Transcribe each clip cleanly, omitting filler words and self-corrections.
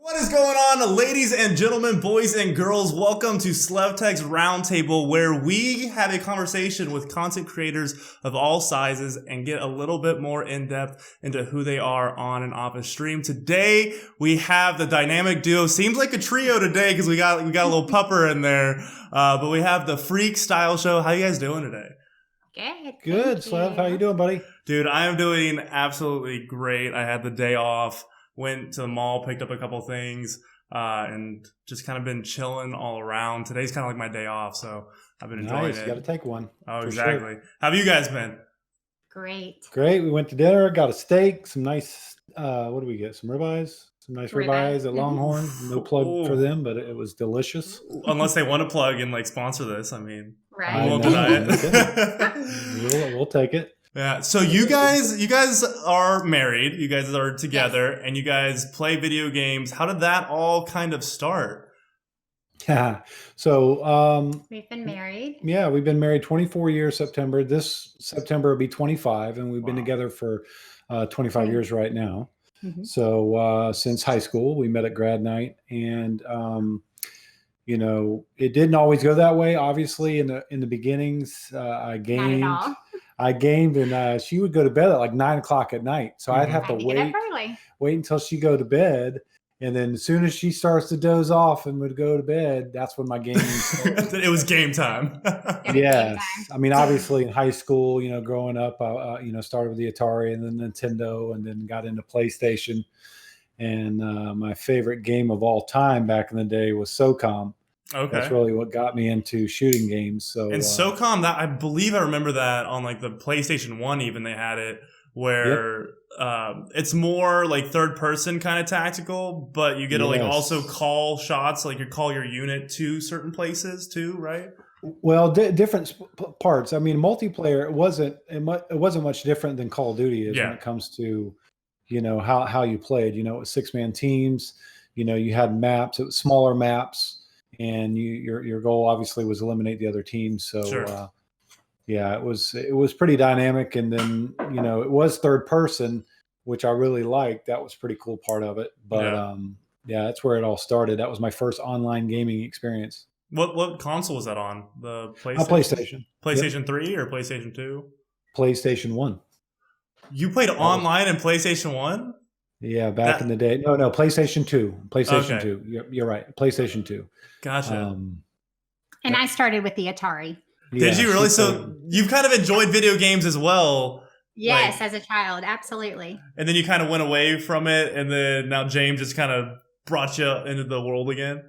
What is going on, ladies and gentlemen, boys and girls? Welcome to Slevtek's Roundtable, where we have a conversation with content creators of all sizes and get a little bit more in-depth into who they are on and off a stream. Today, we have the dynamic duo. Seems like a trio today because we got a little pupper in there. But we have the Freak Style Show. How you guys doing today? Good, Slev. How you doing, buddy? Dude, I am doing absolutely great. I had the day off. Went to the mall, picked up a couple things, and just kind of been chilling all around. Today's kind of like my day off, so I've been enjoying it. You got to take one. Oh, exactly. Sure. How have you guys been? Great. We went to dinner, got a steak, some nice, what did we get? Some ribeyes? Some nice ribeyes at Longhorn. No plug for them, but it was delicious. Unless they want to plug and like sponsor this, I mean, right. We won't deny it. We'll take it. Yeah. So you guys are married. You guys are together, and you guys play video games. How did that all kind of start? Yeah. So we've been married. Yeah, we've been married 24 years. September. This September will be 25, and we've been together for 25 years right now. Mm-hmm. So since high school, we met at grad night, and you know, it didn't always go that way. Obviously, in the beginnings, I gamed, and she would go to bed at like 9 o'clock at night. So I'd have to wait until she go to bed. And then as soon as she starts to doze off and would go to bed, that's when my gaming started. It was game time. Yes. I mean, obviously in high school, you know, growing up, you know, started with the Atari and then Nintendo and then got into PlayStation. And my favorite game of all time back in the day was SOCOM. Okay. That's really what got me into shooting games. So and SOCOM, that I believe I remember that on like the PlayStation 1 even they had it where it's more like third person kind of tactical, but you get to like also call shots, like you call your unit to certain places too, right? Well, different parts. I mean, multiplayer it wasn't much different than Call of Duty when it comes to, you know, how you played. You know, it was 6-man teams. You know, you had maps. It was smaller maps. And your goal obviously was eliminate the other team. So sure. Yeah, it was pretty dynamic. And then, you know, it was third person, which I really liked. That was a pretty cool part of it. But yeah, that's where it all started. That was my first online gaming experience. What console was that on? The PlayStation? PlayStation. PlayStation 3 or PlayStation 2? PlayStation 1. You played online in PlayStation 1? Yeah, back in the day. No, PlayStation 2. PlayStation 2. You're right. PlayStation 2. Gotcha. And I started with the Atari. Did you really? So you've kind of enjoyed video games as well. Yes, as a child. Absolutely. And then you kind of went away from it. And then now James just kind of brought you into the world again.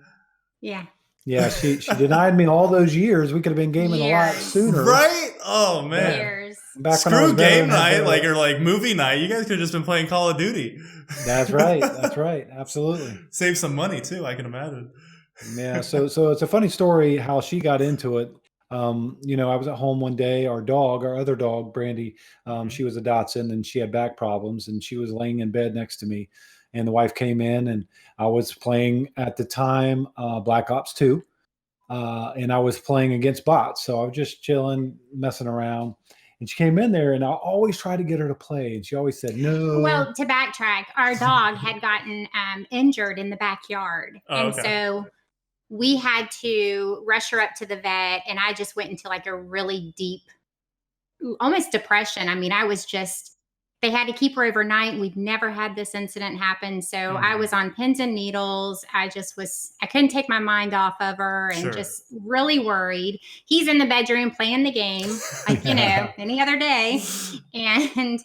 Yeah. Yeah, she denied me all those years. We could have been gaming a lot sooner. Right? Oh, man. Years. Screw game night or like movie night. You guys could have just been playing Call of Duty. That's right. That's right. Absolutely. Save some money too, I can imagine. Yeah. So it's a funny story how she got into it. You know, I was at home one day, our other dog, Brandy, she was a Dachshund and she had back problems and she was laying in bed next to me. And the wife came in and I was playing at the time Black Ops 2. And I was playing against bots. So I was just chilling, messing around. And she came in there and I always tried to get her to play. And she always said, no. Well, to backtrack, our dog had gotten injured in the backyard. So we had to rush her up to the vet. And I just went into like a really deep, almost depression. I mean, they had to keep her overnight. We've never had this incident happen. So I was on pins and needles. I couldn't take my mind off of her and just really worried. He's in the bedroom playing the game, like, you know, any other day. And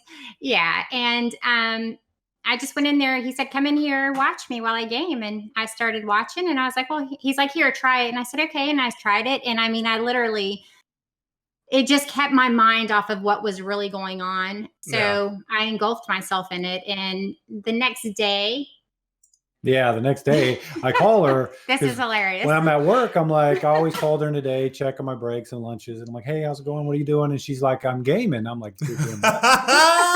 I just went in there. He said, come in here, watch me while I game. And I started watching and I was like, well, he's like, here, try it. And I said, okay. And I tried it. And I mean, it just kept my mind off of what was really going on. So I engulfed myself in it. And the next day. Yeah, the next day I call her. This is hilarious. When I'm at work, I'm like, I always called her in the day, checking my breaks and lunches. And I'm like, hey, how's it going? What are you doing? And she's like, I'm gaming. I'm like, you're doing that.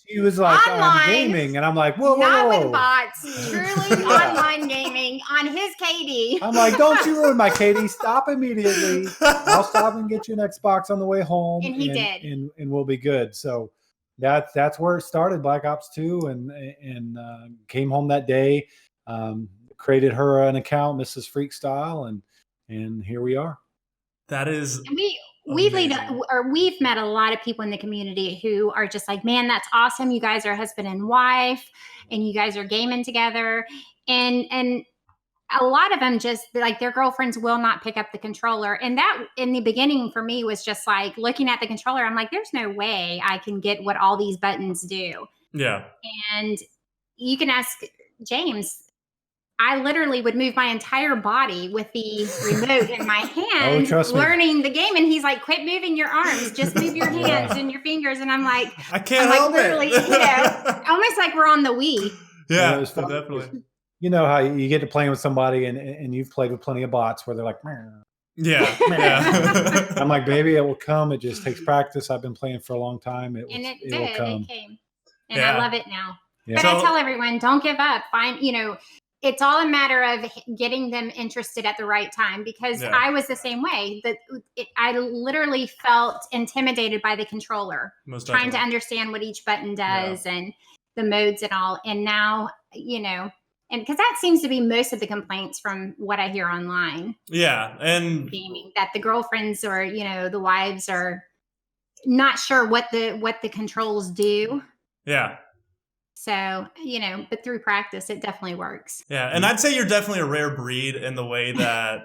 She was like, I'm gaming. And I'm like, whoa. Not with bots. Truly online gaming on his KD. I'm like, don't you ruin my KD. Stop immediately. I'll stop and get you an Xbox on the way home. And he did. And we'll be good. So that's where it started, Black Ops 2, and came home that day, created her an account, Mrs. Freakstyle, and here we are. That is we've met a lot of people in the community who are just like, man, that's awesome. You guys are husband and wife, and you guys are gaming together, and a lot of them just like their girlfriends will not pick up the controller. And that in the beginning for me was just like looking at the controller. I'm like, there's no way I can get what all these buttons do. Yeah. And you can ask James. I literally would move my entire body with the remote in my hand, learning the game. And he's like, quit moving your arms, just move your hands and your fingers. And I'm like, I can't help literally, it. Almost like we're on the Wii. Yeah, definitely. You know how you get to playing with somebody and you've played with plenty of bots where they're like, yeah. I'm like, baby, it will come. It just takes practice. I've been playing for a long time. It will come. It came. And I love it now. Yeah. But I tell everyone, don't give up. It's all a matter of getting them interested at the right time, because I was the same way. I literally felt intimidated by the controller, trying to understand what each button does and the modes and all. And now, and because that seems to be most of the complaints from what I hear online. Yeah. And gaming, that the girlfriends or, the wives are not sure what the controls do. Yeah. So, but through practice, it definitely works. Yeah. And I'd say you're definitely a rare breed in the way that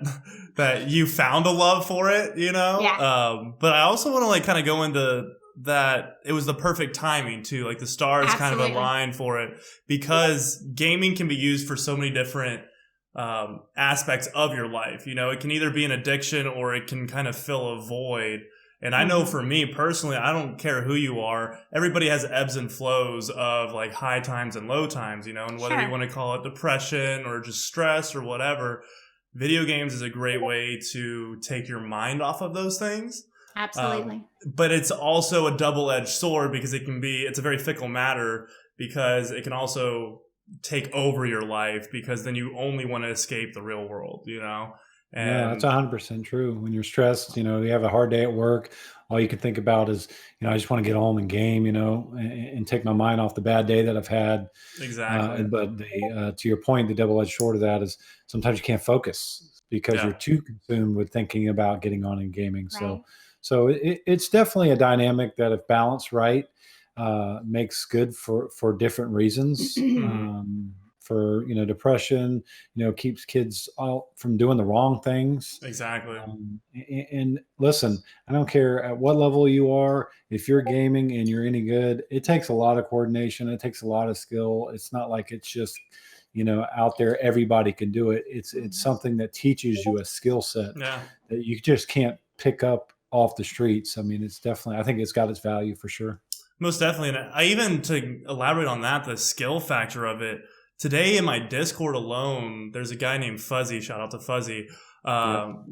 that you found a love for it, Yeah. But I also want to kind of go into that it was the perfect timing too. Like the stars kind of aligned for it, because gaming can be used for so many different aspects of your life. It can either be an addiction or it can kind of fill a void. And I know for me personally, I don't care who you are. Everybody has ebbs and flows of like high times and low times, and whether you want to call it depression or just stress or whatever, video games is a great way to take your mind off of those things. Absolutely. But it's also a double-edged sword, because it's a very fickle matter, because it can also take over your life, because then you only want to escape the real world, And yeah, that's 100% true. When you're stressed, you have a hard day at work, all you can think about is, I just want to get home and game, and take my mind off the bad day that I've had. Exactly. But to your point, the double-edged sword of that is sometimes you can't focus because you're too consumed with thinking about getting on in gaming. Right. So it's definitely a dynamic that, if balanced right, makes good for different reasons. For depression, keeps kids out from doing the wrong things. Exactly. And listen, I don't care at what level you are. If you're gaming and you're any good, it takes a lot of coordination. It takes a lot of skill. It's not like it's just out there. Everybody can do it. It's something that teaches you a skill set that you just can't pick up off the streets. I mean, I think it's got its value for sure. Most definitely. And I even, to elaborate on that, the skill factor of it. Today in my Discord alone, there's a guy named Fuzzy. Shout out to Fuzzy.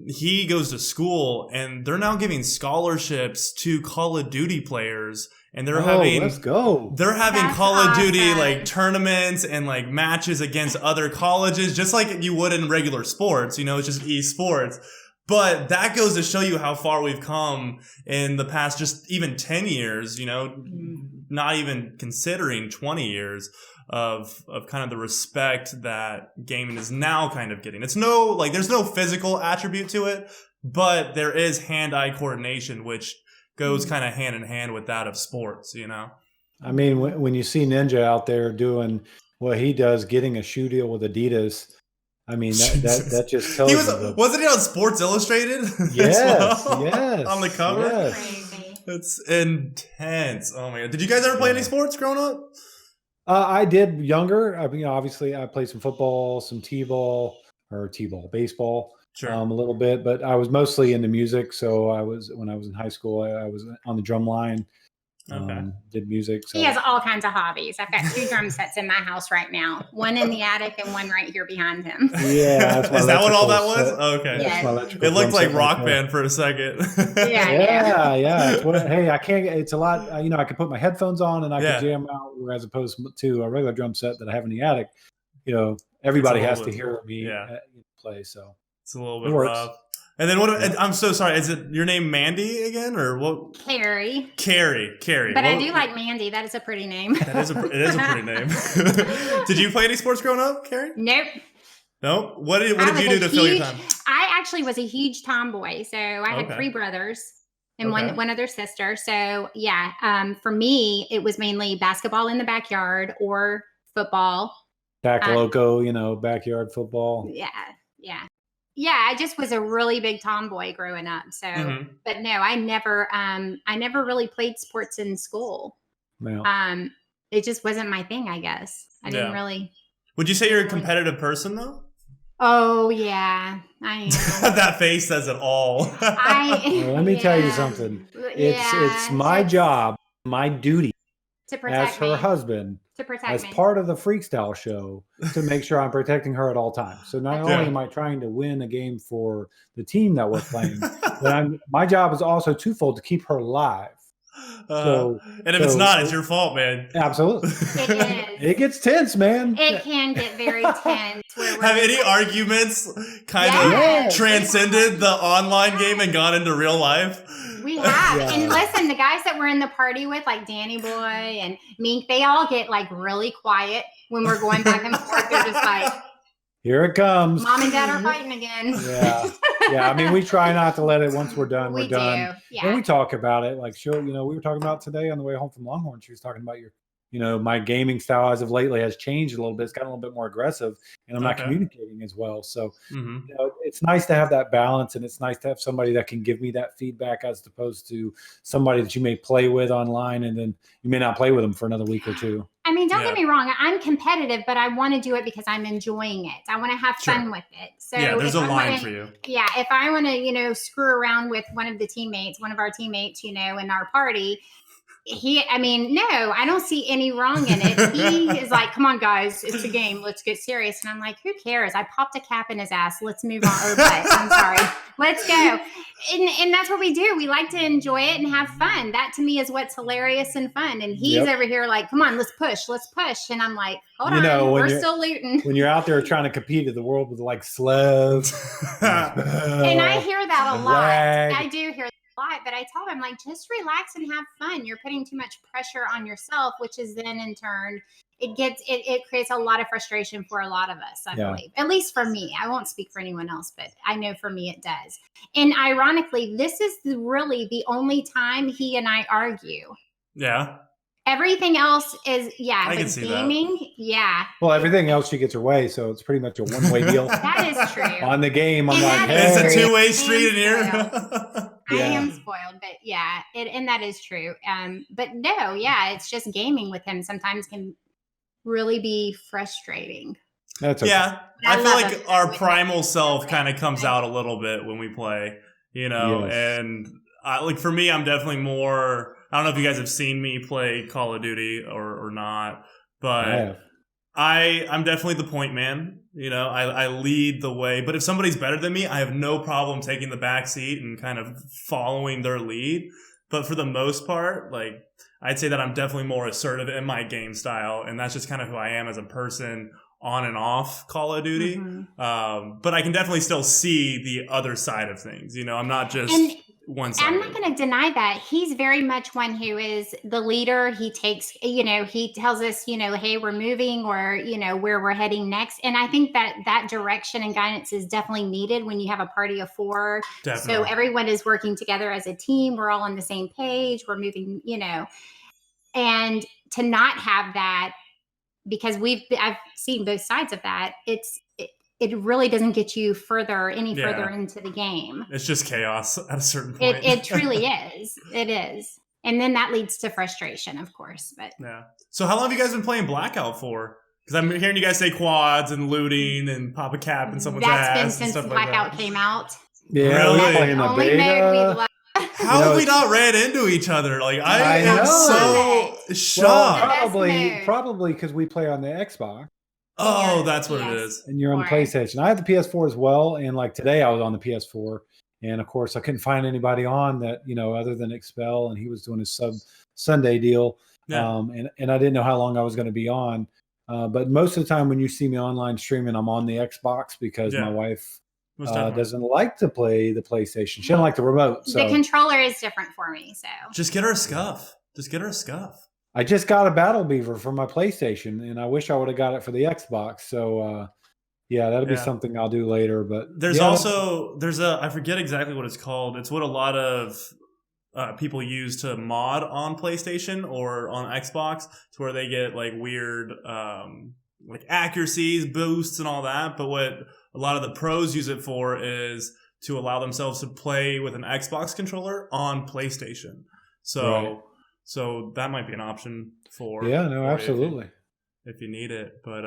He goes to school, and they're now giving scholarships to Call of Duty players, and they're having let's go. They're having That's Call of Duty like tournaments and like matches against other colleges, just like you would in regular sports. It's just esports. But that goes to show you how far we've come in the past, just even 10 years. Not even considering 20 years. Of kind of the respect that gaming is now kind of getting. It's there's no physical attribute to it, but there is hand-eye coordination, which goes kind of hand in hand with that of sports, I mean, when you see Ninja out there doing what he does, getting a shoe deal with Adidas, I mean, that just tells you. Wasn't he on Sports Illustrated? Yes, yes. On the cover? Yes. It's intense. Oh my God. Did you guys ever play any sports growing up? I did younger. I mean, obviously, I played some football, some baseball, a little bit. But I was mostly into music. So when I was in high school, I was on the drum line. Did music. So. He has all kinds of hobbies. I've got 2 drum sets in my house right now. One in the attic and one right here behind him. Yeah. Is that what all that was? Okay. Yes. It looked like Rock Band for a second. Yeah. Hey, I can't. It's a lot. I can put my headphones on and I can jam out, as opposed to a regular drum set that I have in the attic. Everybody has to hear me play. So it's a little bit rough. And then I'm so sorry. Is it your name Mandy again or what? Carrie. But I do like Mandy. That is a pretty name. It is a pretty name. Did you play any sports growing up, Carrie? Nope. Nope. What did you do to fill your time? I actually was a huge tomboy. So I had 3 brothers and one other sister. So yeah, for me, it was mainly basketball in the backyard or football. Loco, backyard football. Yeah. I just was a really big tomboy growing up. So, but no, I never really played sports in school. Yeah. It just wasn't my thing, I guess. I didn't really. Would you say you're a competitive person though? Oh yeah, I am. That face says it all. Let me tell you something. It's my job, my duty to protect as her husband, as part of the Freak Style Show, to make sure I'm protecting her at all times. So not only am I trying to win a game for the team that we're playing, but my job is also twofold, to keep her alive. And if it's not, it's your fault, man. Absolutely. It is. It gets tense, man. It can get very tense. Have any arguments kind of transcended the online game and gone into real life? We have. Yeah. And listen, the guys that we're in the party with, like Danny Boy and Mink, they all get like really quiet when we're going back and forth. They're just like, here it comes. Mom and Dad are fighting again. Yeah. I mean, we try not to let it. Once we're done, we're done. Yeah. And we talk about it. Like, sure, we were talking about today on the way home from Longhorn. She was talking about my gaming style as of lately has changed a little bit. It's gotten a little bit more aggressive, and I'm not communicating as well. So, it's nice to have that balance, and it's nice to have somebody that can give me that feedback as opposed to somebody that you may play with online, and then you may not play with them for another week or two. I mean, don't get me wrong. I'm competitive, but I want to do it because I'm enjoying it. I want to have fun with it. So there's a line for you. Yeah. If I want to, screw around with one of our teammates, in our party, I don't see any wrong in it. He is like, come on, guys, it's a game. Let's get serious. And I'm like, who cares? I popped a cap in his ass. Let's move on. I'm sorry. Let's go. And that's what we do. We like to enjoy it and have fun. That to me is what's hilarious and fun. And he's over here like, come on, let's push. And I'm like, hold on, we're still looting. When you're out there trying to compete in the world with like Slev. And I hear that a lot. I do hear that a lot, but I tell them, like, just relax and have fun. You're putting too much pressure on yourself, which is then in turn, it creates a lot of frustration for a lot of us, I believe. At least for me. I won't speak for anyone else, but I know for me it does. And ironically, this is really the only time he and I argue. Yeah. Everything else is, I can see gaming, Well, everything else she gets her way, so it's pretty much a one-way deal. That is true. On the game, I'm like, hey. It's a two-way street in here. I am spoiled, but and that is true. But no, it's just gaming with him sometimes can really be frustrating. That's okay. Yeah, I feel like our primal self kind of comes out a little bit when we play, and like for me, I'm definitely more. I don't know if you guys have seen me play Call of Duty or not, but I'm definitely the point man. I lead the way. But if somebody's better than me, I have no problem taking the back seat and kind of following their lead. But for the most part, like I'd say that I'm definitely more assertive in my game style, and that's just kind of who I am as a person on and off Call of Duty. But I can definitely still see the other side of things. I'm not just one-sided. I'm not going to deny that. He's very much one who is the leader. He takes, he tells us, hey, we're moving or, where we're heading next. And I think that direction and guidance is definitely needed when you have a party of 4. Definitely. So everyone is working together as a team. We're all on the same page. We're moving, and to not have that, because I've seen both sides of that. It really doesn't get you further into the game. It's just chaos at a certain point. It truly is. It is. And then that leads to frustration, of course. But So how long have you guys been playing Blackout for? Because I'm hearing you guys say quads and looting and pop a cap in someone's ass. That's been since Blackout came out. Yeah, really? We're playing the beta. How have we not ran into each other? Like I am so shocked. Well, probably because we play on the Xbox. Oh, that's what it is. And you're on the PlayStation. I have the PS4 as well. And like today I was on the PS4. And of course I couldn't find anybody on that, other than Expel. And he was doing his sub Sunday deal. Yeah. And I didn't know how long I was going to be on. But most of the time when you see me online streaming, I'm on the Xbox because my wife doesn't like to play the PlayStation. She doesn't like the remote. So the controller is different for me. So just get her a Scuff. I just got a Battle Beaver for my PlayStation, and I wish I would have got it for the Xbox. So that'll be something I'll do later. But there's I forget exactly what it's called. It's what a lot of people use to mod on PlayStation or on Xbox, to where they get like weird like accuracies, boosts, and all that. But what a lot of the pros use it for is to allow themselves to play with an Xbox controller on PlayStation. So that might be an option for absolutely. If you need it. But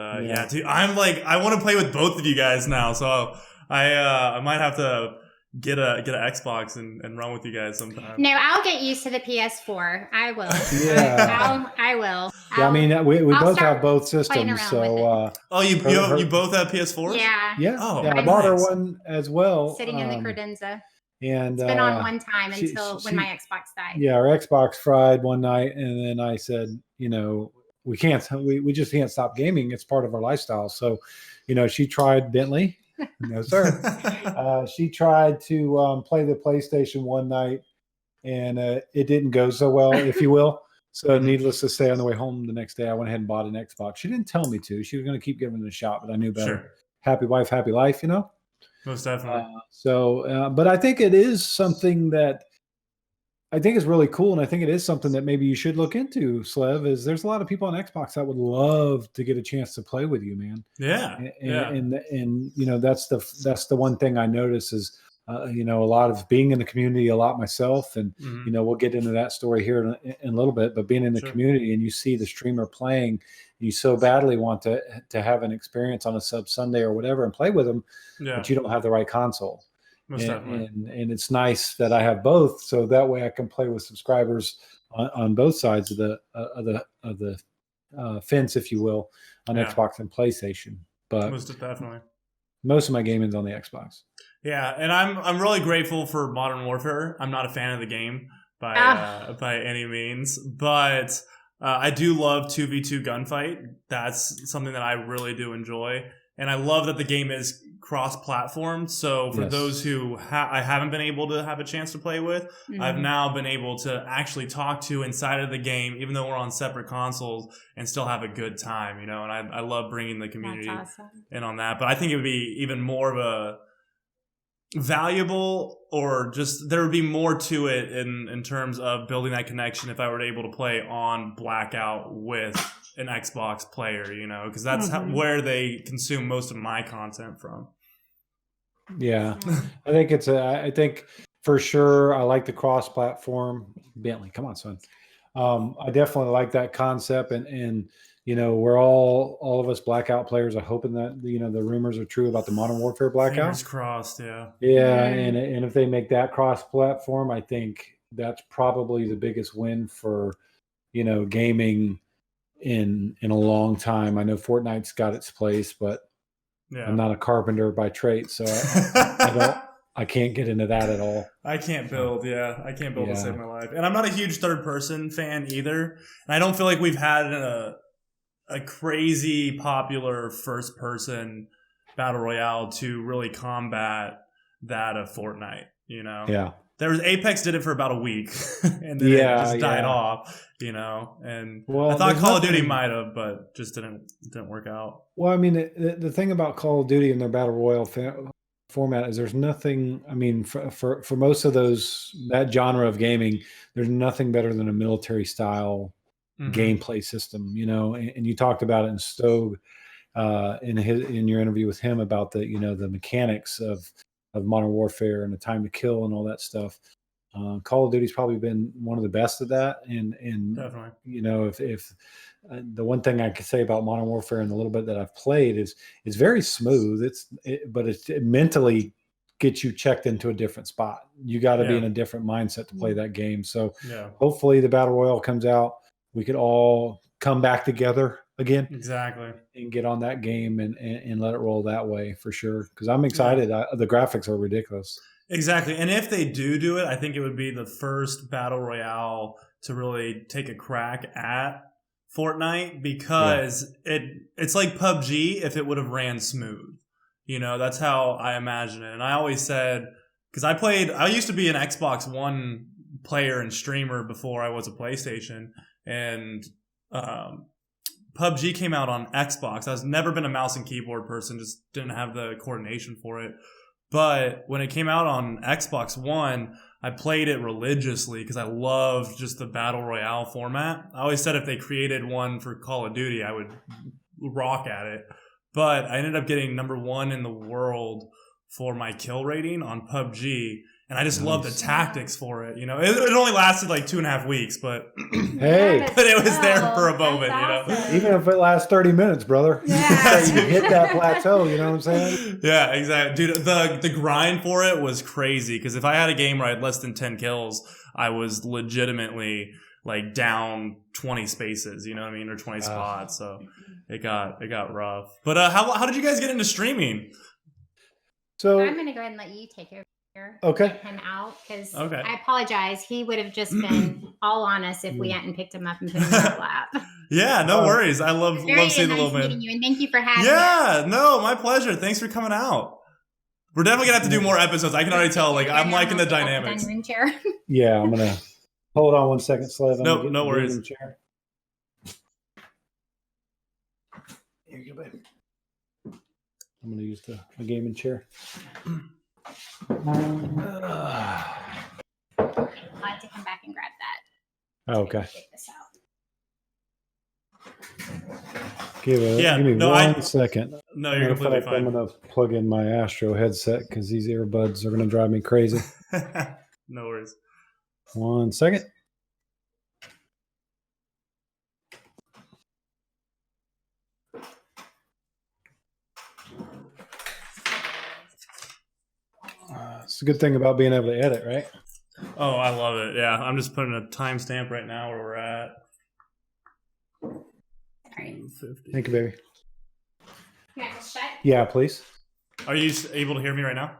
dude, I'm like, I want to play with both of you guys now. So I might have to get an Xbox and run with you guys sometime. No, I'll get used to the PS4. I will. I will. Yeah, I mean, we both have both systems. So you both have PS4s? Yeah. I bought her one as well. Sitting in the credenza. And it's been on one time when my Xbox died. Yeah, our Xbox fried one night, and then I said, we just can't stop gaming. It's part of our lifestyle. So, she tried Bentley. No, sir. She tried to play the PlayStation one night, and it didn't go so well, if you will. So needless to say, on the way home the next day, I went ahead and bought an Xbox. She didn't tell me to. She was going to keep giving it a shot, but I knew better. Sure. Happy wife, happy life, Most definitely. But I think it is something that I think is really cool, and I think it is something that maybe you should look into, Slev, is there's a lot of people on Xbox that would love to get a chance to play with you, man. Yeah. And that's the one thing I notice is, a lot of being in the community a lot myself, and, we'll get into that story here in a little bit, but being in the community and you see the streamer playing, you so badly want to have an experience on a sub Sunday or whatever and play with them, but you don't have the right console. And it's nice that I have both, so that way I can play with subscribers on both sides of the fence, if you will, on Xbox and PlayStation. But most definitely, most of my gaming's on the Xbox. Yeah, and I'm really grateful for Modern Warfare. I'm not a fan of the game by any means, but I do love 2v2 gunfight. That's something that I really do enjoy. And I love that the game is cross-platform. So for those who I haven't been able to have a chance to play with, I've now been able to actually talk to inside of the game, even though we're on separate consoles, and still have a good time, And I love bringing the community in on that. But I think it would be even more of a valuable, or just there would be more to it in terms of building that connection if I were able to play on Blackout with an Xbox player, because that's where they consume most of my content from. Yeah, I think for sure I like the cross-platform. Bentley, come on, son. I definitely like that concept, and we're all of us Blackout players are hoping that the rumors are true about the Modern Warfare Blackout. Fingers crossed, yeah. And if they make that cross-platform, I think that's probably the biggest win for gaming in a long time. I know Fortnite's got its place, but I'm not a carpenter by trade, so I can't get into that at all. I can't build, I can't build to save my life. And I'm not a huge third-person fan either. And I don't feel like we've had a crazy popular first-person battle royale to really combat that of Fortnite, Yeah. There was Apex did it for about a week, and then it just died off, And I thought Call of Duty might have, but just didn't work out. Well, I mean, the thing about Call of Duty and their battle royale format is there's nothing. I mean, for most of that genre of gaming, there's nothing better than a military style gameplay system. And you talked about it in Stogue in your interview with him about the the mechanics of Modern Warfare and the time to kill and all that stuff. Call of Duty's probably been one of the best of that. And definitely, if the one thing I could say about Modern Warfare and the little bit that I've played is it's very smooth. But it mentally gets you checked into a different spot. You got to be in a different mindset to play that game. So hopefully the Battle Royale comes out. We could all come back together again, exactly, and get on that game and let it roll that way for sure. Because I'm excited. The graphics are ridiculous. Exactly, and if they do it, I think it would be the first battle royale to really take a crack at Fortnite, because it's like PUBG if it would have ran smooth. That's how I imagine it. And I always said, because I used to be an Xbox One player and streamer before I was a PlayStation, and PUBG came out on Xbox. I was never been a mouse and keyboard person, just didn't have the coordination for it. But when it came out on Xbox One, I played it religiously because I loved just the Battle Royale format. I always said if they created one for Call of Duty, I would rock at it. But I ended up getting #1 in the world for my kill rating on PUBG. And I just love the tactics for it. It only lasted like 2.5 weeks, but hey, but it was there for a moment, awesome. Even if it lasts 30 minutes, brother. Yeah. You hit that plateau, you know what I'm saying? Yeah, exactly. Dude, the grind for it was crazy because if I had a game where I had less than 10 kills, I was legitimately like down 20 spaces, you know what I mean? Or 20 spots. So it got rough. But how did you guys get into streaming? So I'm going to go ahead and let you take over. Okay. Get him out because Okay. I apologize. He would have just been all on us if we hadn't picked him up and put him in our lap. Yeah, no worries. I love seeing the little man. Meeting you, and thank you for having us. Yeah, no, my pleasure. Thanks for coming out. We're definitely gonna have to do more episodes. I can already tell. Like I'm liking the dynamics. Dining room chair. yeah, I'm gonna hold on 1 second, Slev. No worries. Chair. Here you go, baby. I'm gonna use the gaming chair. I'll have to come back and grab that. Okay. Take this out. Give me 1 second. No, you're completely fine. I'm gonna plug in my Astro headset because these earbuds are gonna drive me crazy. No worries. 1 second. It's a good thing about being able to edit, right? Oh, I love it. Yeah, I'm just putting a timestamp right now where we're at. Thank you, baby. Can I just shut? Yeah, please. Are you able to hear me right now?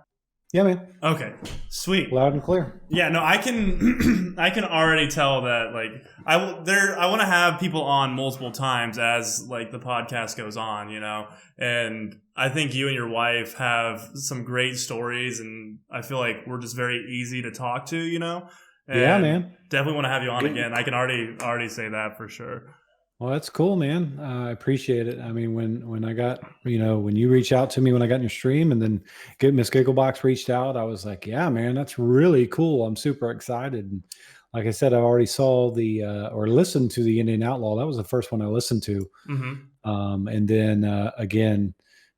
Yeah, man. Okay, sweet. Loud and clear. Yeah, no, I can I can already tell that like I want to have people on multiple times as like the podcast goes on, and I think you and your wife have some great stories, and I feel like we're just very easy to talk to, and yeah, man. Definitely want to have you on again. I can already say that for sure. Well, that's cool, man. I appreciate it. I mean, when I got, when you reached out to me when I got in your stream, and then Miss Gigglebox reached out, I was like, yeah, man, that's really cool. I'm super excited. And like I said, I already saw or listened to the Indian Outlaw. That was the first one I listened to. Mm-hmm. And then again,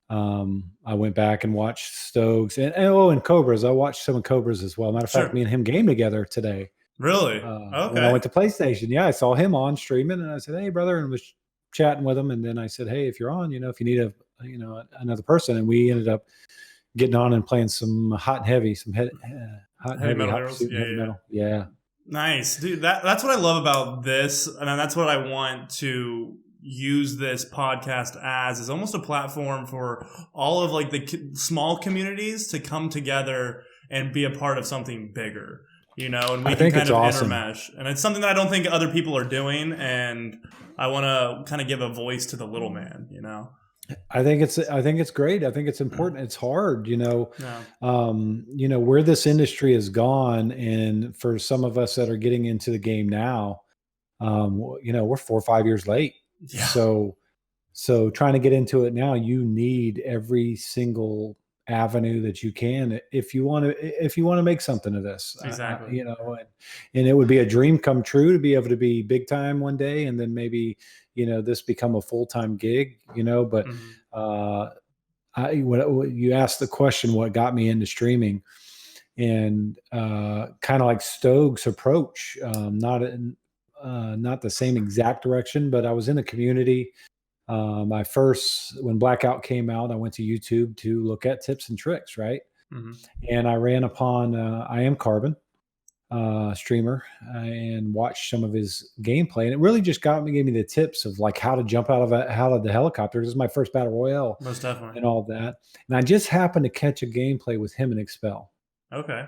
I went back and watched Stokes and Cobras. I watched some of Cobras as well. Matter of fact, me and him game together today. Really? Okay. When I went to PlayStation, yeah, I saw him on streaming, and I said, "Hey, brother," and was chatting with him. And then I said, "Hey, if you're on, if you need another person," and we ended up getting on and playing some hot and heavy, some heavy metal. Yeah. Nice, dude. That's what I love about this, and that's what I want to use this podcast as, is almost a platform for all of like the small communities to come together and be a part of something bigger. And we can kind of intermesh. And it's something that I don't think other people are doing. And I want to kind of give a voice to the little man, I think it's great. I think it's important. It's hard, where this industry has gone. And for some of us that are getting into the game now, we're 4 or 5 years late. Yeah. So trying to get into it now, you need every single avenue that you can if you want to make something of this. Exactly. And it would be a dream come true to be able to be big time one day, and then maybe this become a full-time gig, but when you asked the question what got me into streaming, and kind of like Stokes' approach, not the same exact direction, but I was in the community. When Blackout came out, I went to YouTube to look at tips and tricks, right? Mm-hmm. And I ran upon I Am Carbon streamer and watched some of his gameplay, and it really just gave me the tips of like how to jump out of the helicopter. This is my first battle royale, most definitely, and all of that. And I just happened to catch a gameplay with him and Expel. Okay.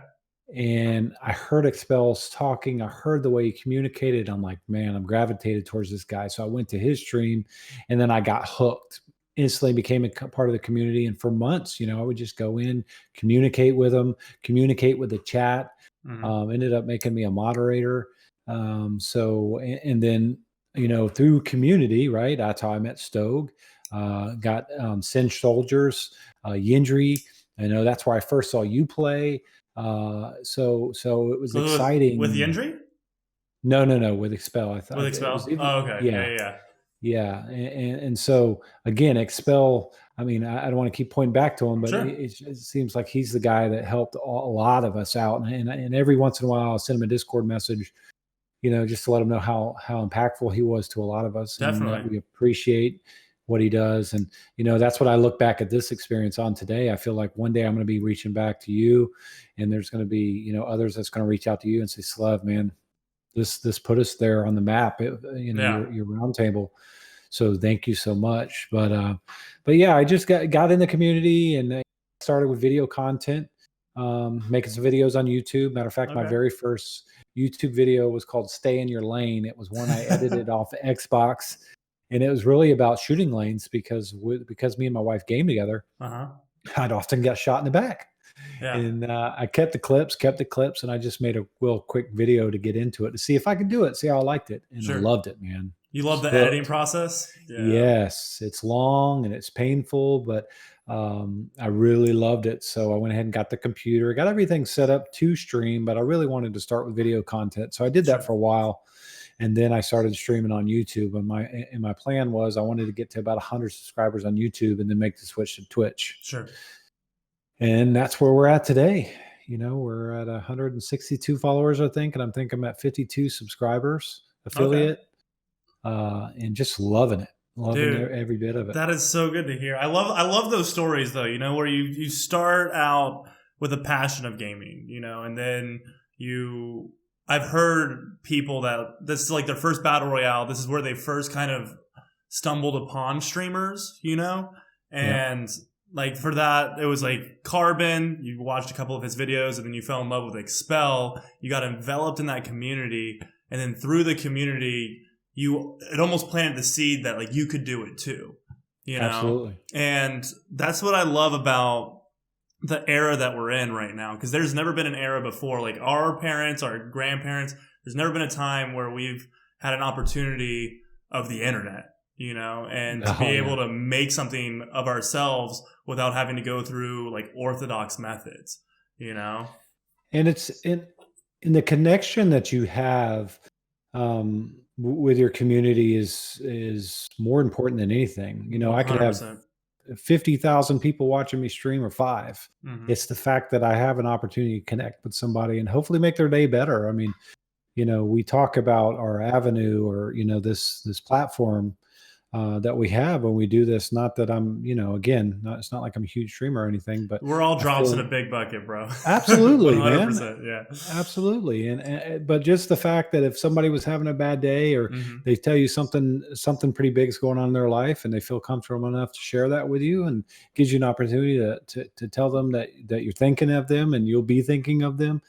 And I heard Expel's talking. I heard the way he communicated. I'm like, man, I'm gravitated towards this guy. So I went to his stream, and then I got hooked. instantly became a part of the community. And for months, I would just go in, communicate with them, communicate with the chat. Ended up making me a moderator. And then, through community, right? That's how I met Stogue. Got Singed Soldiers, Yindri. I know that's where I first saw you play. So it was exciting. With Yindri? No, with Expel. I thought with Expel. Okay. Yeah. And so again, Expel, I mean, I don't want to keep pointing back to him, but sure. it seems like he's the guy that helped a lot of us out. And every once in a while I'll send him a Discord message, just to let him know how impactful he was to a lot of us. Definitely. And we appreciate what he does. And, that's what I look back at this experience on today. I feel like one day I'm going to be reaching back to you, and there's going to be, others that's going to reach out to you and say, Slev, man, this put us there on the map, your Roundtable. So thank you so much. But yeah, I just got in the community and started with video content, making some videos on YouTube. Matter of fact, my very first YouTube video was called Stay in Your Lane. It was one I edited off the Xbox, and it was really about shooting lanes because me and my wife game together, I'd often get shot in the back. Yeah. And I kept the clips, and I just made a real quick video to get into it, to see if I could do it, see how I liked it. And I loved it, man. You love the editing process? Yeah. Yes. It's long and it's painful, but I really loved it. So I went ahead and got the computer, got everything set up to stream, but I really wanted to start with video content. So I did that for a while. And then I started streaming on YouTube. And my plan was I wanted to get to about 100 subscribers on YouTube and then make the switch to Twitch. Sure. And that's where we're at today. We're at 162 followers, I think. And I think I'm at 52 subscribers, affiliate, and just loving it. Loving every bit of it. That is so good to hear. I love those stories though, where you start out with a passion of gaming, and then I've heard people that this is like their first battle royale. This is where they first kind of stumbled upon streamers, and like for that, it was like Carbon. You watched a couple of his videos, and then you fell in love with Expel. You got enveloped in that community, and then through the community, it almost planted the seed that like you could do it too. Absolutely. And that's what I love about the era that we're in right now, because there's never been an era before. Like our parents, our grandparents, there's never been a time where we've had an opportunity of the internet. And to be able to make something of ourselves without having to go through like orthodox methods, And it's in the connection that you have with your community is more important than anything. I could 100%. have 50,000 people watching me stream or 5. It's the fact that I have an opportunity to connect with somebody and hopefully make their day better. I mean, we talk about our avenue or, this platform that we have when we do this. Not that I'm, it's not like I'm a huge streamer or anything, but we're all drops in a big bucket, bro. Absolutely, 100%, man. Yeah, absolutely. And but just the fact that if somebody was having a bad day or they tell you something pretty big is going on in their life and they feel comfortable enough to share that with you, and gives you an opportunity to tell them that you're thinking of them and you'll be thinking of them,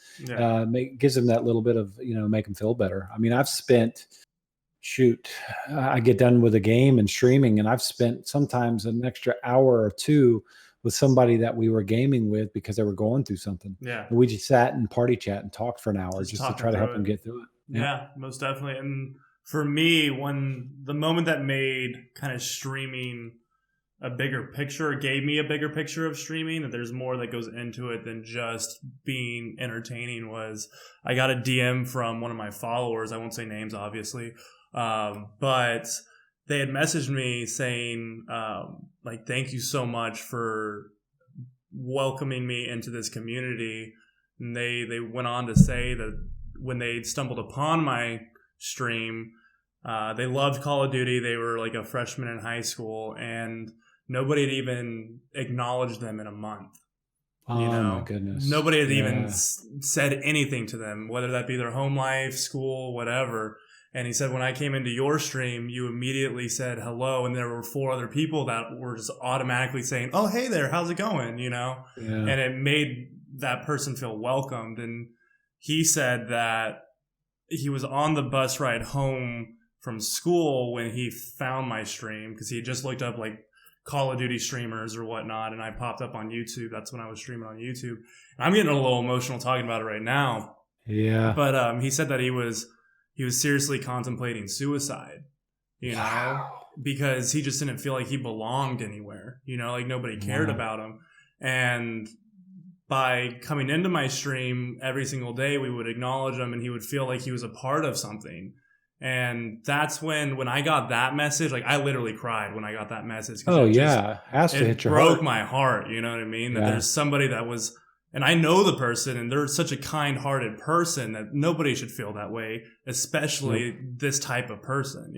gives them that little bit of, make them feel better. I mean, I've spent I get done with a game and streaming, and I've spent sometimes an extra hour or two with somebody that we were gaming with because they were going through something. Yeah. And we just sat and party chat and talked for an hour just to try to help them get through it. Yeah, most definitely. And for me, the moment that made kind of streaming a bigger picture, gave me a bigger picture of streaming, that there's more that goes into it than just being entertaining, was I got a DM from one of my followers. I won't say names, obviously. But they had messaged me saying, like, thank you so much for welcoming me into this community. And they went on to say that when they stumbled upon my stream, they loved Call of Duty. They were like a freshman in high school, and nobody had even acknowledged them in a month. Oh, my goodness. Nobody had even said anything to them, whether that be their home life, school, whatever. And he said, when I came into your stream, you immediately said hello. And there were 4 other people that were just automatically saying, oh, hey there, how's it going? And it made that person feel welcomed. And he said that he was on the bus ride home from school when he found my stream, because he just looked up like Call of Duty streamers or whatnot, and I popped up on YouTube. That's when I was streaming on YouTube. And I'm getting a little emotional talking about it right now. Yeah. But he said that he was seriously contemplating suicide, because he just didn't feel like he belonged anywhere, like nobody cared about him. And by coming into my stream every single day, we would acknowledge him and he would feel like he was a part of something. And that's when I got that message, like I literally cried when I got that message. Oh yeah. Has to hit your heart. It broke my heart. You know what I mean? That there's somebody that was, and I know the person and they're such a kind-hearted person that nobody should feel that way, especially this type of person,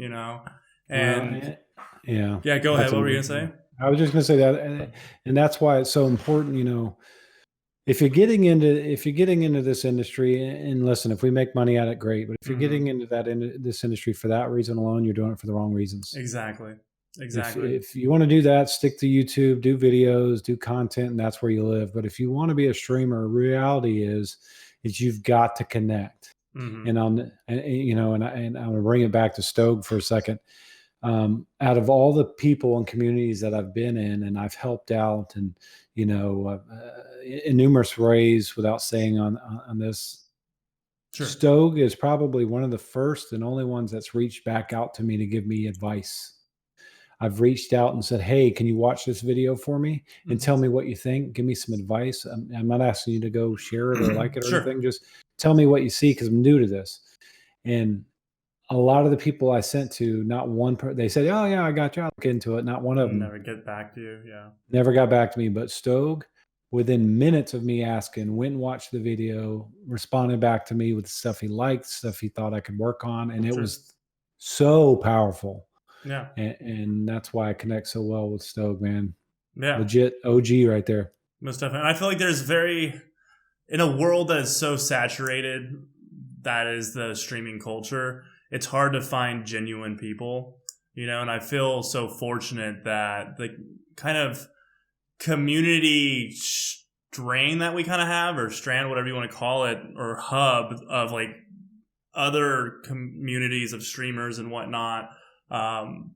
And yeah, go ahead. What were you going to say? I was just going to say that. And that's why it's so important, if you're getting into this industry, and listen, if we make money at it, great. But if you're getting into this industry for that reason alone, you're doing it for the wrong reasons. Exactly. If you want to do that, stick to YouTube, do videos, do content, and that's where you live. But if you want to be a streamer, reality is you've got to connect. And I'm going to bring it back to Stogue for a second. Out of all the people and communities that I've been in and I've helped out and, in numerous ways without saying on this, sure. Stogue is probably one of the first and only ones that's reached back out to me to give me advice. I've reached out and said, hey, can you watch this video for me and tell me what you think? Give me some advice. I'm not asking you to go share it or like it or anything. Just tell me what you see because I'm new to this. And a lot of the people I sent to, not one they said, oh yeah, I got you. I'll look into it. Not one of them. Never get back to you. Yeah. Never got back to me. But Stogue, within minutes of me asking, went and watched the video, responded back to me with stuff he liked, stuff he thought I could work on. And it was so powerful. Yeah. And that's why I connect so well with Stogue, man. Yeah. Legit OG right there. Most definitely. I feel like there's in a world that is so saturated, that is the streaming culture, it's hard to find genuine people, and I feel so fortunate that the kind of community strain that we kind of have, or strand, whatever you want to call it, or hub of like other communities of streamers and whatnot.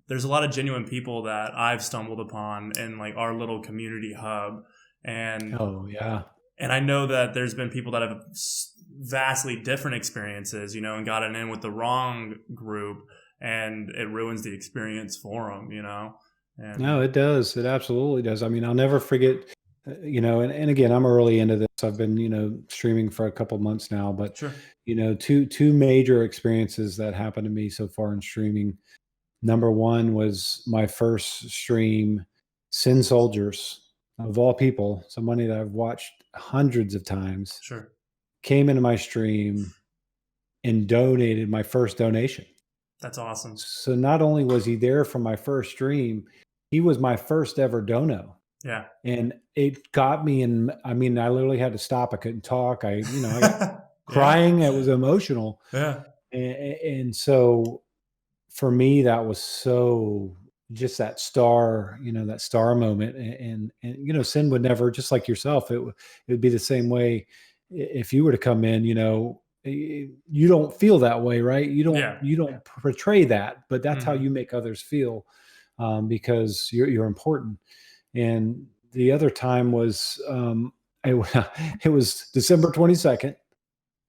There's a lot of genuine people that I've stumbled upon in like our little community hub. And and I know that there's been people that have vastly different experiences, and gotten in with the wrong group, and it ruins the experience for them, And no, it does. It absolutely does. I mean, I'll never forget, and again, I'm early into this. I've been, streaming for a couple months now, but, two major experiences that happened to me so far in streaming. Number one was my first stream, Sin Soldiers, of all people, somebody that I've watched hundreds of times. Sure. Came into my stream and donated my first donation. That's awesome. So not only was he there for my first stream, he was my first ever dono. Yeah. And it got me I literally had to stop. I couldn't talk. I got crying. It was emotional. Yeah. And so for me, that was so just that star moment. And Sin would never, just like yourself, it would be the same way. If you were to come in, you don't feel that way, right? You don't portray that, but that's how you make others feel, because you're important. And the other time was, it was December 22nd.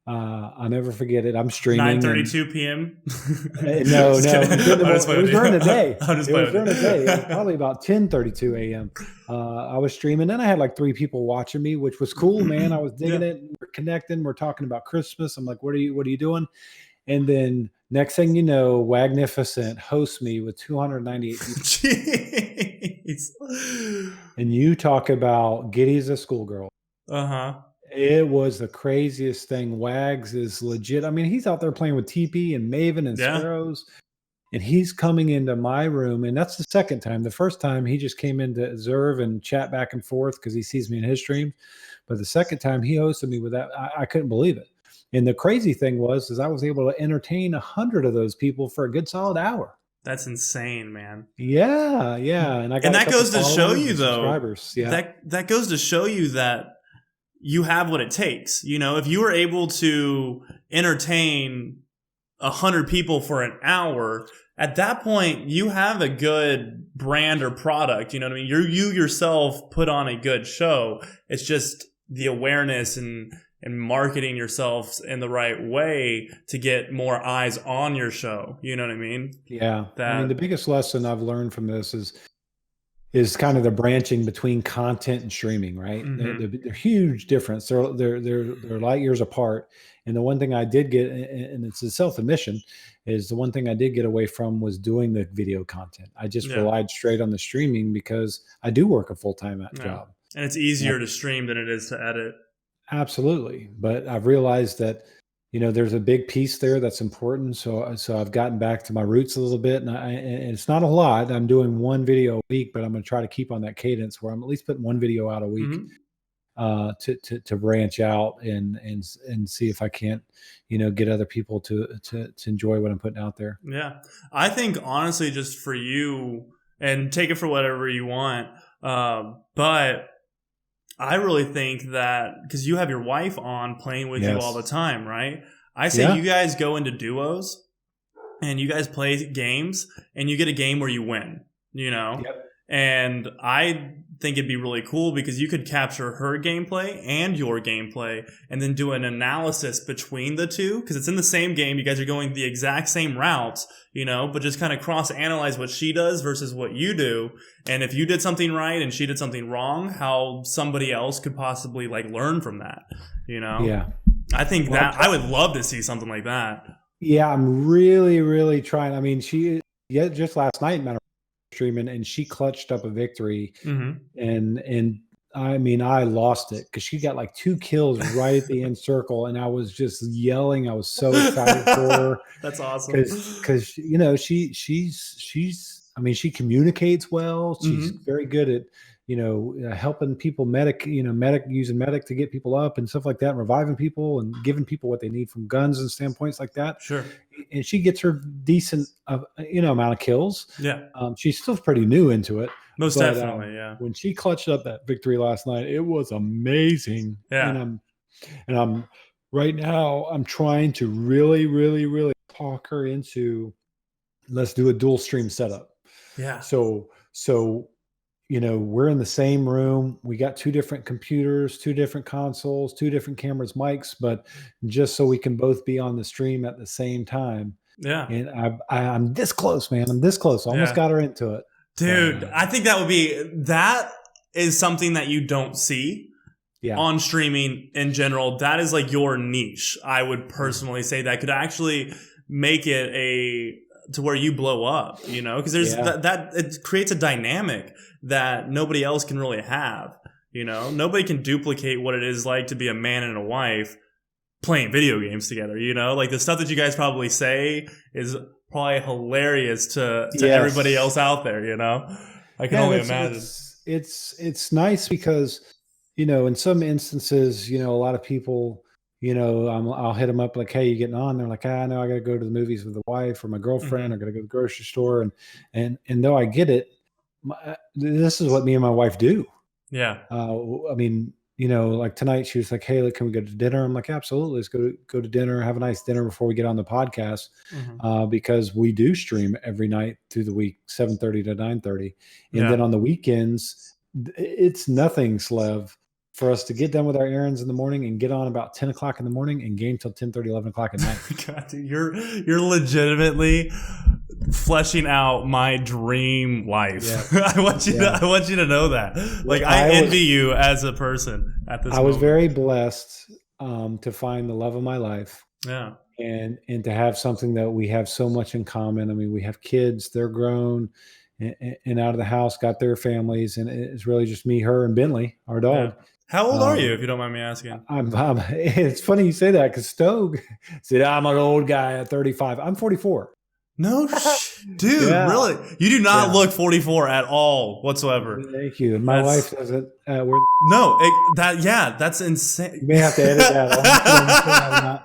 I'll never forget it. I'm streaming. 9:32 p.m. No. It was during the day. It was during the day. It was probably about 10:32 a.m. I was streaming, and I had like 3 people watching me, which was cool, man. I was digging it. We're connecting. We're talking about Christmas. I'm like, what are you doing? And then next thing you know, Wagnificent hosts me with 298 people. Jeez. And you talk about Giddy as a schoolgirl. Uh-huh. It was the craziest thing. Wags is legit. I mean, he's out there playing with TP and Maven and Sparrows, and he's coming into my room. And that's the second time. The first time he just came in to observe and chat back and forth because he sees me in his stream. But the second time he hosted me with that, I couldn't believe it. And the crazy thing was I was able to entertain 100 of those people for a good solid hour. That's insane, man. Yeah. And that goes to show you, though. Subscribers. Yeah. That goes to show you that you have what it takes. If you were able to entertain 100 people for an hour, at that point you have a good brand or product. You know what I mean? You yourself put on a good show. It's just the awareness and marketing yourself in the right way to get more eyes on your show. You know what I mean? Yeah. I mean, the biggest lesson I've learned from this is kind of the branching between content and streaming, right? They're huge difference. They're light years apart. And the one thing I did get, and it's a self-admission, is the one thing I did get away from was doing the video content. I just relied straight on the streaming because I do work a full-time job. And it's easier to stream than it is to edit. Absolutely. But I've realized that, there's a big piece there that's important. So I've gotten back to my roots a little bit, and it's not a lot. I'm doing one video a week, but I'm going to try to keep on that cadence where I'm at least putting one video out a week to branch out and see if I can't, get other people to enjoy what I'm putting out there. Yeah. I think honestly, just for you, and take it for whatever you want. But I really think that because you have your wife on playing with you all the time, right? I say you guys go into duos and you guys play games and you get a game where you win, And I think it'd be really cool because you could capture her gameplay and your gameplay and then do an analysis between the two because it's in the same game. You guys are going the exact same routes, but just kind of cross-analyze what she does versus what you do. And if you did something right and she did something wrong, how somebody else could possibly learn from that, Yeah. I think that I would love to see something like that. Yeah, I'm really, really trying. I mean, just last night, matter of streaming, and she clutched up a victory, and I mean, I lost it because she got 2 kills right at the end circle, and I was just yelling. I was so excited for her. That's awesome because she's I mean, she communicates well. She's very good at helping people using medic to get people up and stuff like that, and reviving people and giving people what they need from guns and standpoints like that. Sure. And she gets her decent, amount of kills. Yeah. She's still pretty new into it. Most definitely. Yeah. When she clutched up that victory last night, it was amazing. Yeah. And I'm right now, I'm trying to really, really, really talk her into, let's do a dual stream setup. Yeah. So, we're in the same room. We got 2 different computers, 2 different consoles, 2 different cameras, mics, but just so we can both be on the stream at the same time. Yeah. And I'm this close, man. I'm this close. I almost got her into it. Dude, I think that is something that you don't see on streaming in general. That is your niche. I would personally say that could actually make it to where you blow up, because there's that it creates a dynamic that nobody else can really have, nobody can duplicate what it is like to be a man and a wife playing video games together, the stuff that you guys probably say is probably hilarious to everybody else out there, I can only imagine. It's nice because, in some instances, a lot of people, I'll hit them up hey, you getting on? They're like, I know I got to go to the movies with the wife or my girlfriend. I got to go to the grocery store. And though I get it, this is what me and my wife do. Yeah. I mean, tonight she was like, hey, can we go to dinner? I'm like, absolutely. Let's go to dinner, have a nice dinner before we get on the podcast. Because we do stream every night through the week, 7:30 to 9:30. And then on the weekends, it's nothing, Slev, for us to get done with our errands in the morning and get on about 10 o'clock in the morning and game till 10:30, 11 o'clock at night. God, dude, you're legitimately fleshing out my dream life. Yeah. I want you to know that. I envy you as a person at this moment. I was very blessed to find the love of my life. Yeah. And to have something that we have so much in common. I mean, we have kids, they're grown and out of the house, got their families, and it's really just me, her, and Bentley, our dog. Yeah. How old are you, if you don't mind me asking? It's funny you say that because Stogue said, I'm an old guy at 35. I'm 44. No, dude, really? You do not look 44 at all whatsoever. Thank you. And my wife doesn't. That's insane. You may have to edit that.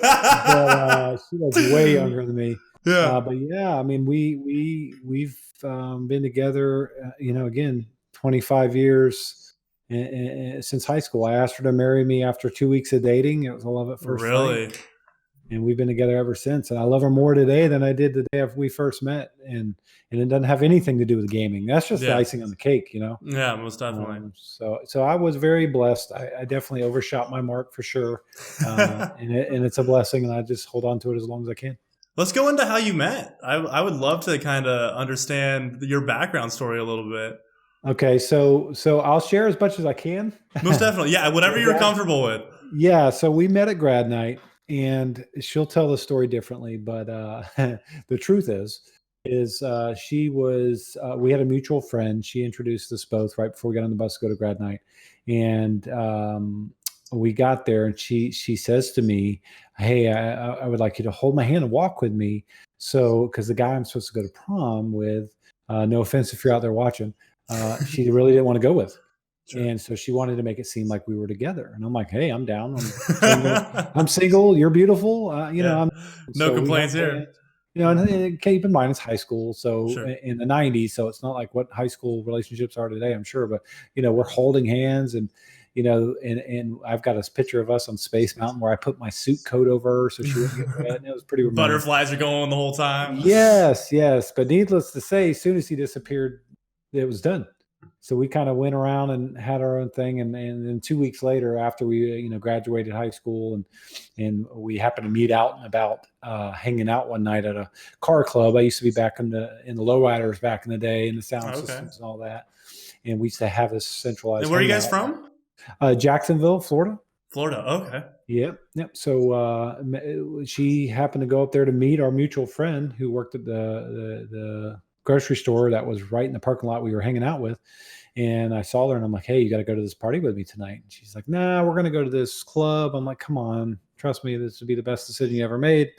But she looks way younger than me. Yeah. But I mean, we've been together, again, 25 years. Since high school. I asked her to marry me after 2 weeks of dating. It was a love at first sight. Really? and we've been together ever since. And I love her more today than I did the day we first met. And it doesn't have anything to do with gaming. That's just the icing on the cake, you know? Yeah, most definitely. So I was very blessed. I definitely overshot my mark for sure. And it's a blessing, and I just hold on to it as long as I can. Let's go into how you met. I would love to kind of understand your background story a little bit. Okay, so I'll share as much as I can. Most definitely. Yeah, whatever you're comfortable with. Yeah, so we met at grad night, and she'll tell the story differently, but the truth is she was we had a mutual friend. She introduced us both right before we got on the bus to go to grad night, and we got there, and she says to me, "Hey, I would like you to hold my hand and walk with me." So, because the guy I'm supposed to go to prom with, no offense if you're out there watching, she really didn't want to go with. Sure. And so she wanted to make it seem like we were together. And I'm like, hey, I'm down. I'm single. You're beautiful. No complaints here. And keep in mind, it's high school. So sure. In the 90s, so it's not like what high school relationships are today, I'm sure. But, we're holding hands, and, and I've got a picture of us on Space Mountain where I put my suit coat over her so she wouldn't get wet. And it was pretty romantic. Butterflies are going the whole time. Yes. But needless to say, as soon as he disappeared, it was done. So we kind of went around and had our own thing. And then 2 weeks later, after we, graduated high school, and we happened to meet out and about, hanging out one night at a car club. I used to be back in the lowriders back in the day, and the sound systems and all that. And we used to have this centralized. And where are you guys from? Jacksonville, Florida. Florida. Okay. Yep. So she happened to go up there to meet our mutual friend who worked at the grocery store that was right in the parking lot we were hanging out with. And I saw her, and I'm like, hey, you got to go to this party with me tonight. And she's like, nah, we're going to go to this club. I'm like, come on, trust me, this would be the best decision you ever made.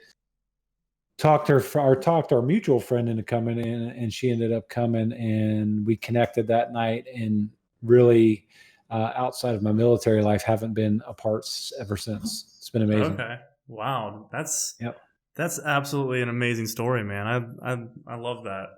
Talked our mutual friend into coming in, and she ended up coming, and we connected that night, and really outside of my military life, haven't been apart ever since. It's been amazing. Okay. Wow. That's absolutely an amazing story, man. I love that.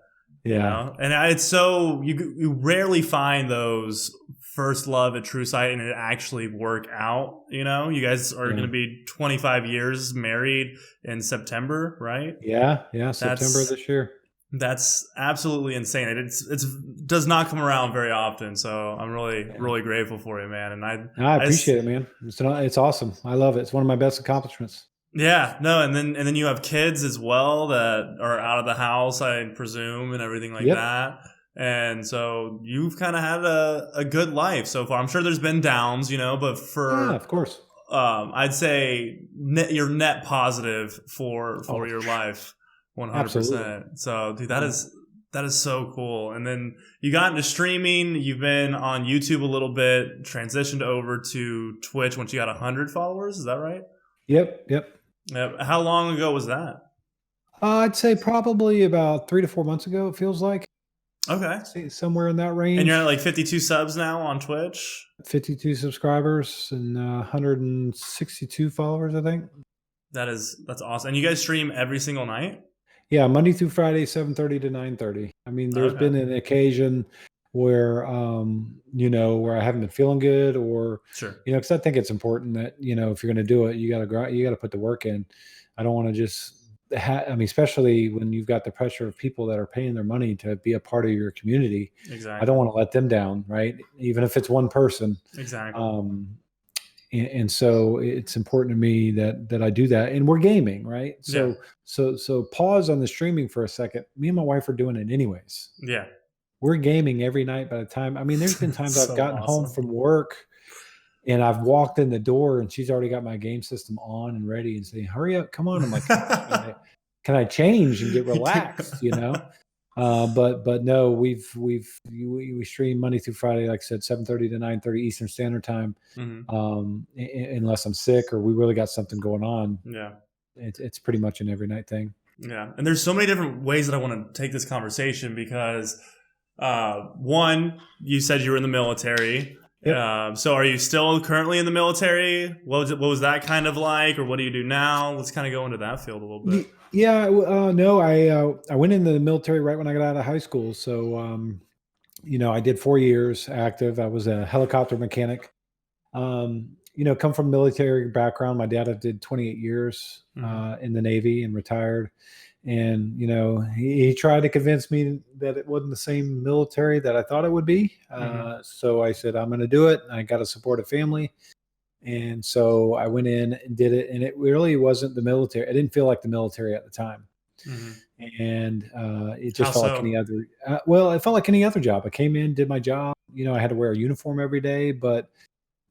Yeah. And it's so you rarely find those first love at true sight and it actually work out. You guys are going to be 25 years married in September, right? Yeah. September this year. That's absolutely insane. It does not come around very often. So I'm really grateful for you, man. And I appreciate it, man. It's awesome. I love it. It's one of my best accomplishments. Yeah, no, and then you have kids as well that are out of the house, I presume, and everything like that. And so you've kind of had a good life so far. I'm sure there's been downs, but of course, I'd say you're net positive for your life, 100%. Absolutely. So, dude, that is so cool. And then you got into streaming. You've been on YouTube a little bit, transitioned over to Twitch once you got 100 followers. Is that right? Yep. How long ago was that? I'd say probably about 3 to 4 months ago, it feels like. Okay. Somewhere in that range. And you're at like 52 subs now on Twitch? 52 subscribers and 162 followers, I think. That's awesome. And you guys stream every single night? Yeah, Monday through Friday, 7:30 to 9:30. I mean, there's been an occasion where, where I haven't been feeling good, or, sure, because I think it's important that, if you're going to do it, you got to put the work in. I don't want to just, especially when you've got the pressure of people that are paying their money to be a part of your community. Exactly. I don't want to let them down, right? Even if it's one person. Exactly. And so it's important to me that I do that, and we're gaming, right? So pause on the streaming for a second. Me and my wife are doing it anyways. Yeah. We're gaming every night by the time. I mean, there's been times I've gotten home from work and I've walked in the door and she's already got my game system on and ready and saying, hurry up, come on. I'm like, can I change and get relaxed, But no, we stream Monday through Friday, like I said, 7:30 to 9:30 Eastern Standard Time. Mm-hmm. Unless I'm sick or we really got something going on. Yeah. It's pretty much an every night thing. Yeah. And there's so many different ways that I want to take this conversation because one, you said you were in the military. Yep. So are you still currently in the military? What was that kind of like, or what do you do now? Let's kind of go into that field a little bit. Yeah, no, I went into the military right when I got out of high school. So, I did 4 years active. I was a helicopter mechanic. come from a military background. My dad did 28 years in the Navy and retired. And, he tried to convince me that it wasn't the same military that I thought it would be. So I said, I'm going to do it. I got to support a family. And so I went in and did it. And it really wasn't the military. I didn't feel like the military at the time. And it just felt like any other. It felt like any other job. I came in, did my job. I had to wear a uniform every day, but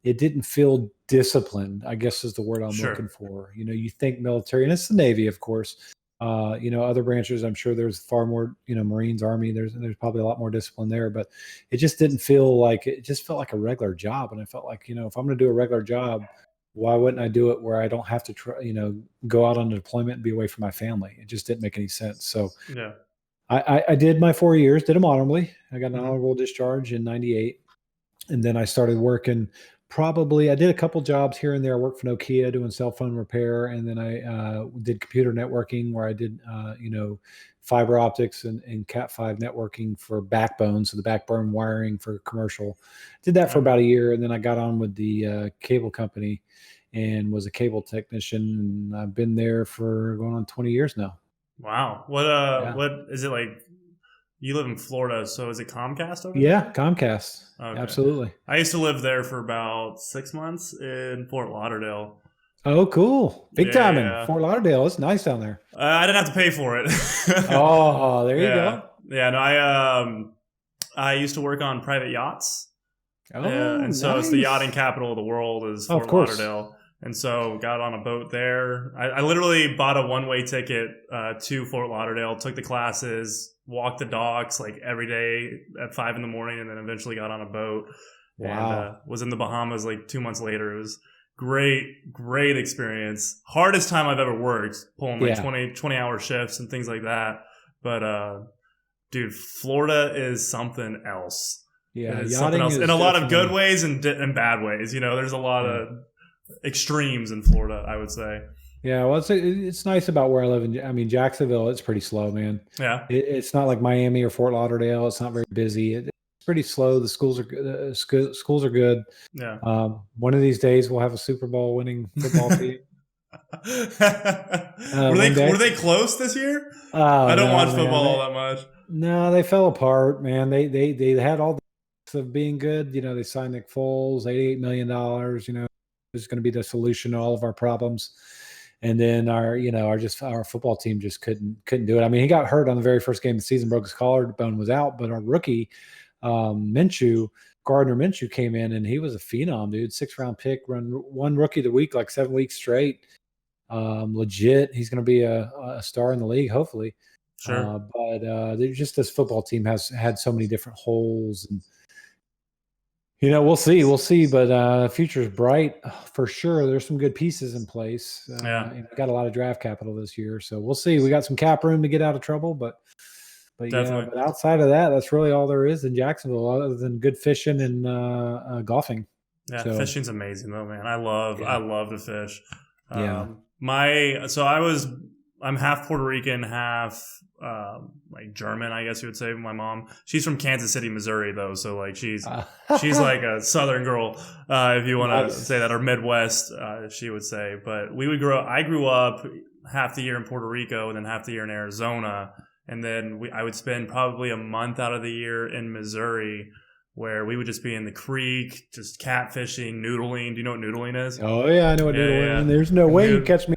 it didn't feel disciplined, I guess is the word I'm looking for. You think military, and it's the Navy, of course. Other branches, I'm sure there's far more, Marines, Army, there's probably a lot more discipline there, but it just didn't feel like, it just felt like a regular job. And I felt like, if I'm going to do a regular job, why wouldn't I do it where I don't have to go out on deployment and be away from my family? It just didn't make any sense. So I did my 4 years, did them honorably. I got an honorable discharge in 98. And then I started working. I did a couple jobs here and there. I worked for Nokia doing cell phone repair. And then I did computer networking where I did, fiber optics and Cat5 networking for backbone. So the backbone wiring for commercial. Did that for about a year. And then I got on with the cable company and was a cable technician. And I've been there for going on 20 years now. Wow. What is it like? You live in Florida, so is it Comcast over there? Yeah, Comcast. Okay. Absolutely. I used to live there for about 6 months in Fort Lauderdale. Oh, cool. Big time in Fort Lauderdale. It's nice down there. I didn't have to pay for it. Oh, there you go. Yeah, no, I used to work on private yachts. Oh, and so it's the yachting capital of the world is Fort Lauderdale. And so got on a boat there. I literally bought a one-way ticket to Fort Lauderdale, took the classes, walked the docks like every day at 5 a.m, and then eventually got on a boat. Wow. And was in the Bahamas like 2 months later. It was great experience. Hardest time I've ever worked, pulling like 20-hour shifts and things like that. But dude, Florida is something else. Yeah, it's something else in a lot of good ways and bad ways. There's a lot of extremes in Florida, I would say. Yeah, well, it's nice about where I live. Jacksonville, it's pretty slow, man. Yeah, it's not like Miami or Fort Lauderdale. It's not very busy. It's pretty slow. The schools are good. Yeah. One of these days, we'll have a Super Bowl winning football team. Were they close this year? I don't watch football all that much. No, they fell apart, man. They had all the of being good. They signed Nick Foles, $88 million. Is going to be the solution to all of our problems. And then our football team just couldn't do it. He got hurt on the very first game of the season, broke his collarbone, was out. But our rookie, Gardner Minshew, came in and he was a phenom, dude. 6th-round pick, won rookie of the week like 7 weeks straight. Legit. He's going to be a star in the league, hopefully. Sure. But this football team has had so many different holes and. We'll see, but future's bright for sure. There's some good pieces in place. We got a lot of draft capital this year, so we'll see. We got some cap room to get out of trouble, but outside of that, that's really all there is in Jacksonville, other than good fishing and golfing. Yeah, fishing's amazing though, man. I love to fish. I'm half Puerto Rican, half like German, I guess you would say. My mom, she's from Kansas City, Missouri, though, so like she's like a Southern girl, if you want to say that, or Midwest, she would say. But I grew up half the year in Puerto Rico and then half the year in Arizona, and then I would spend probably a month out of the year in Missouri, where we would just be in the creek, just catfishing, noodling. Do you know what noodling is? Oh yeah, I know what noodling is. There's no way you catch me.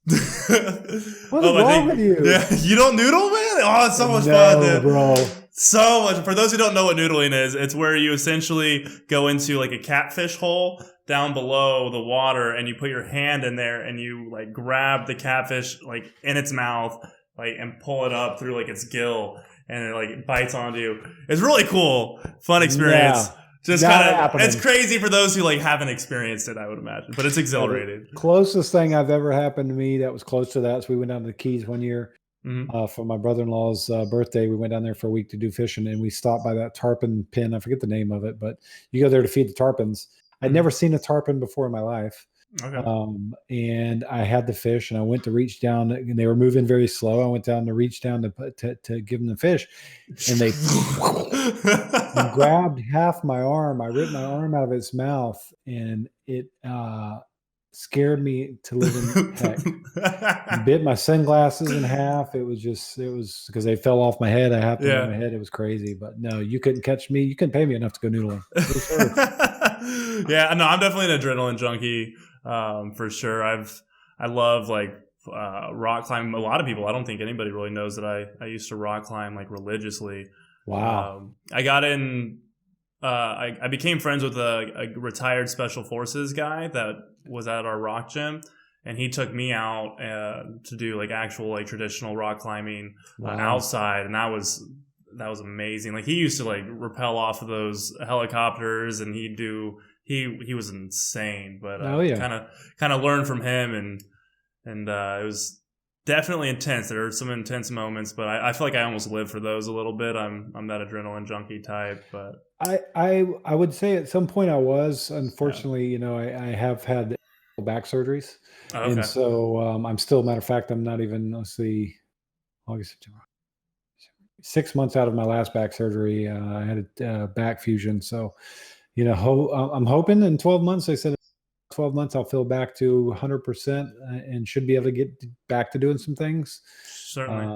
What's wrong with you? Yeah, you don't noodle, man? Oh, it's so much fun, dude. Bro. So much. For those who don't know what noodling is, it's where you essentially go into like a catfish hole down below the water and you put your hand in there and you like grab the catfish like in its mouth like and pull it up through like its gill and it like bites onto you. It's really cool. Fun experience. Yeah. Just kind of, it's crazy for those who like haven't experienced it, I would imagine, but it's exhilarating. The closest thing I've ever happened to me that was close to that is we went down to the Keys one year for my brother-in-law's birthday. We went down there for a week to do fishing, and we stopped by that tarpon pen. I forget the name of it, but you go there to feed the tarpons. I'd never seen a tarpon before in my life. Okay. And I had the fish, and I went to reach down, and they were moving very slow. I went down to reach down to give them the fish, and they and grabbed half my arm. I ripped my arm out of its mouth, and it scared me to live in heck. Bit my sunglasses in half. It was because they fell off my head. I happened on my head. It was crazy. But no, you couldn't catch me. You couldn't pay me enough to go noodling. Yeah, no, I'm definitely an adrenaline junkie, for sure. I love like rock climbing. A lot of people, I don't think anybody really knows that I used to rock climb like religiously. Wow. I got in. I became friends with a retired special forces guy that was at our rock gym, and he took me out to do like actual like traditional rock climbing outside, and that was amazing. Like he used to like rappel off of those helicopters, and he was insane. But kind of learned from him, and it was definitely intense. There are some intense moments, but I feel like I almost live for those a little bit. I'm that adrenaline junkie type, but I would say at some point I was. Unfortunately, I have had back surgeries, and so I'm still. Matter of fact, I'm not even. Let's see, August, September. 6 months out of my last back surgery. I had a back fusion, so I'm hoping in 12 months. They said 12 months I'll feel back to 100% and should be able to get back to doing some things. Certainly.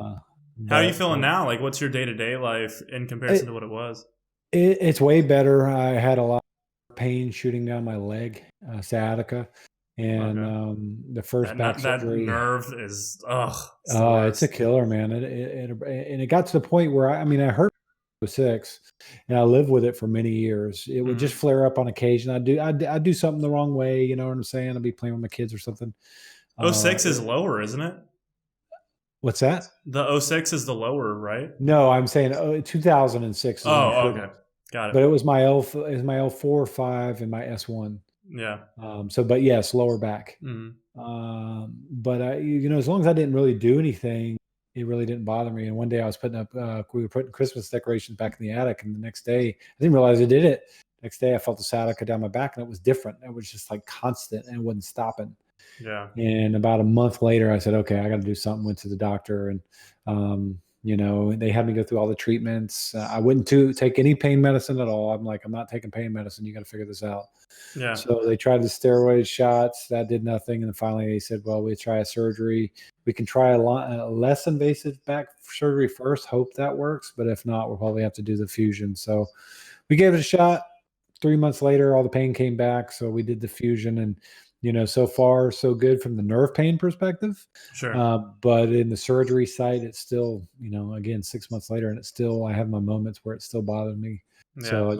How are you feeling now? Like, what's your day-to-day life in comparison to what it was? It's way better. I had a lot of pain shooting down my leg, sciatica, and the first back surgery. That nerve is it's a killer, man. It got to the point where I hurt 6, and I lived with it for many years. It would just flare up on occasion. I'd do something the wrong way. You know what I'm saying? I'd be playing with my kids or something. 06 is lower, isn't it? What's that? The 06 is the lower, right? No, I'm saying 2006. Oh, okay. Got it. But it was my L4, 5, and my S1. Yeah. But yes, lower back. Mm-hmm. But as long as I didn't really do anything, it really didn't bother me. And one day I was we were putting Christmas decorations back in the attic, and the next day I didn't realize I did it. Next day I felt the sciatica down my back, and it was different. It was just like constant, and it wasn't stopping. Yeah. And about a month later, I said, okay, I got to do something. Went to the doctor, and they had me go through all the treatments. I wouldn't take any pain medicine at all. I'm like, I'm not taking pain medicine. You got to figure this out. Yeah. So they tried the steroid shots. That did nothing. And then finally they said, well, we try a surgery. We can try a less invasive back surgery first. Hope that works. But if not, we'll probably have to do the fusion. So we gave it a shot. 3 months later, all the pain came back. So we did the fusion, and so far so good from the nerve pain perspective. Sure. But in the surgery site, it's still, again, 6 months later, and I have my moments where it still bothers me. Yeah, so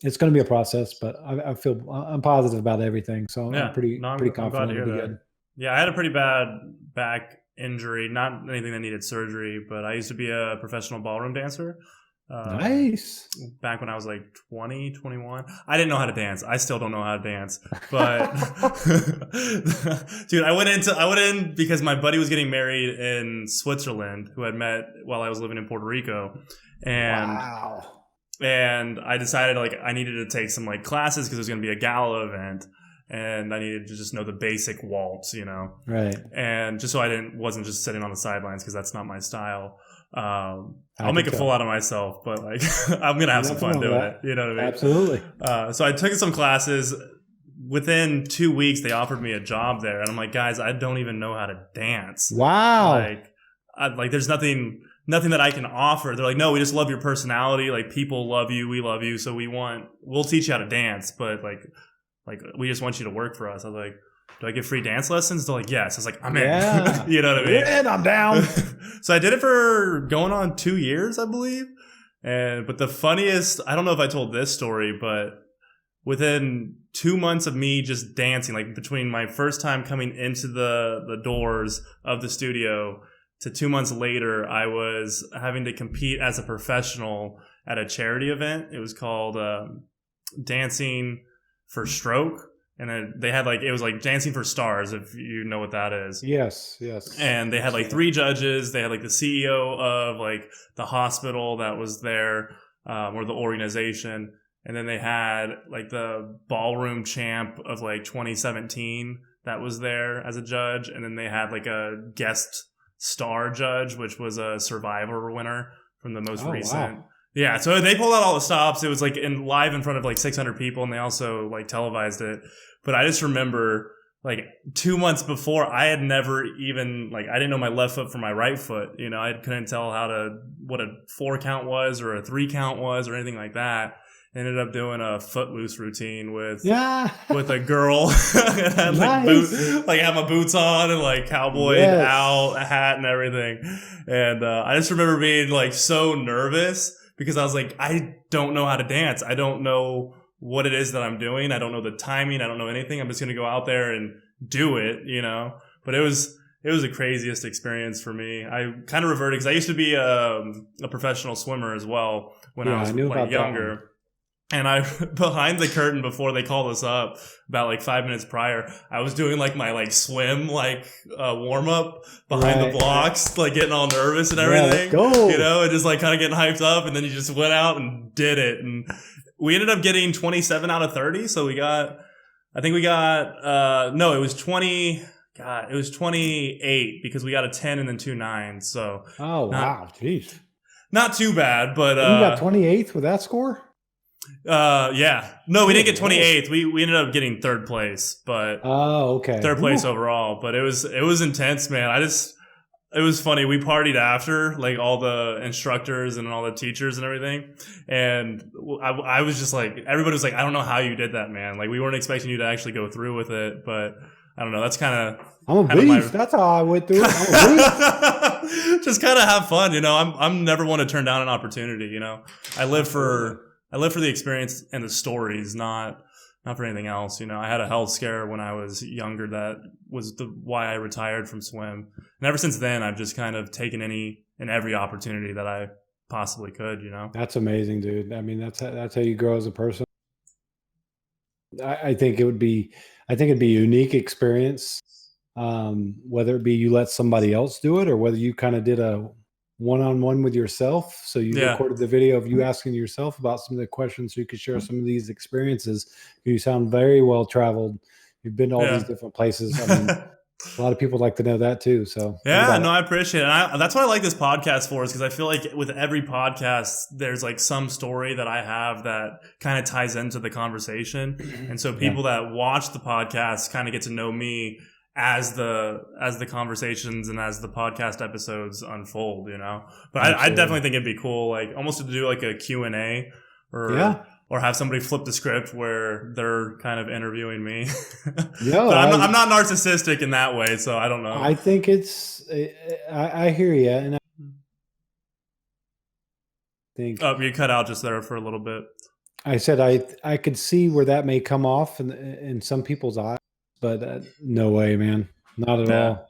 it's going to be a process, but I'm positive about everything. So I'm pretty confident it'll be good. Yeah. I had a pretty bad back injury, not anything that needed surgery, but I used to be a professional ballroom dancer. Nice. Back when I was like 20, 21. I didn't know how to dance. I still don't know how to dance. But dude, I went in because my buddy was getting married in Switzerland, who I'd met while I was living in Puerto Rico. And wow. And I decided like I needed to take some like classes because it was going to be a gala event, and I needed to just know the basic waltz, Right. And just so I wasn't just sitting on the sidelines, because that's not my style. I'll make a fool out of myself, but like I'm gonna have some fun doing it. You know what I mean? Absolutely. So I took some classes. Within 2 weeks, they offered me a job there, and I'm like, guys, I don't even know how to dance. Wow. Like there's nothing that I can offer. They're like, no, we just love your personality. Like, people love you, we love you, so we'll teach you how to dance, but like we just want you to work for us. I was like, do I get free dance lessons? They're like, yes. I was like, I'm in. Yeah. You know what I mean? And I'm down. So I did it for going on 2 years, I believe. But the funniest, I don't know if I told this story, but within 2 months of me just dancing, like between my first time coming into the doors of the studio to 2 months later, I was having to compete as a professional at a charity event. It was called Dancing for Stroke. And then they had it was like Dancing for Stars, if you know what that is. Yes. And they had 3 judges. They had the CEO of the hospital that was there, or the organization. And then they had like the ballroom champ of like 2017 that was there as a judge. And then they had like a guest star judge, which was a Survivor winner from the most recent. Wow. Yeah, so they pulled out all the stops. It was like live in front of like 600 people, and they also like televised it. But I just remember like 2 months before, I had never even I didn't know my left foot from my right foot. You know, I couldn't tell what a 4 count was or a 3 count was or anything like that. Ended up doing a footloose routine with a girl. And had had my boots on and like cowboy out, a hat and everything. And I just remember being like so nervous because I was like, I don't know how to dance. I don't know what it is that I'm doing. I don't know the timing. I don't know anything. I'm just going to go out there and do it, you know. But it was the craziest experience for me. I kind of reverted because I used to be a professional swimmer as well when I was like younger. And behind the curtain before they called us up, about like 5 minutes prior, I was doing like my swim warm up behind the blocks, like getting all nervous and everything. Yeah, let's go. You know, and just like kind of getting hyped up, and then you just went out and did it. And we ended up getting 27 out of 30. So it was 28 because we got a 10 and then 2 9s. So wow, jeez, not too bad. But you got 28th with that score. Yeah. No, we didn't get 28th. We ended up getting 3rd place, but okay. 3rd place overall. But it was intense, man. It was funny. We partied after, like all the instructors and all the teachers and everything. And I was just like, everybody was like, I don't know how you did that, man. Like we weren't expecting you to actually go through with it, but I don't know. That's kind of, I'm a beast. That's how I went through it. I'm a beast. Just kind of have fun. You know, I'm never one to turn down an opportunity. You know, I live for the experience and the stories, not for anything else. You know, I had a health scare when I was younger. That was why I retired from swim. And ever since then, I've just kind of taken any and every opportunity that I possibly could, you know. That's amazing, dude. I mean, that's how you grow as a person. I think it'd be a unique experience, whether it be you let somebody else do it or whether you kind of did a one-on-one with yourself. So you recorded the video of you asking yourself about some of the questions so you could share some of these experiences. You sound very well traveled. You've been to all these different places. I mean, a lot of people like to know that too. So I appreciate it. And that's what I like this podcast for, is because I feel like with every podcast, there's like some story that I have that kind of ties into the conversation. And so people that watch the podcast kind of get to know me as the conversations and as the podcast episodes unfold, you know. But I definitely think it'd be cool, like almost to do like a Q&A or have somebody flip the script where they're kind of interviewing me. But I'm not narcissistic in that way, so I don't know. I think I hear you, and I think you cut out just there for a little bit. I said I could see where that may come off in some people's eyes. But no way, man. Not at all.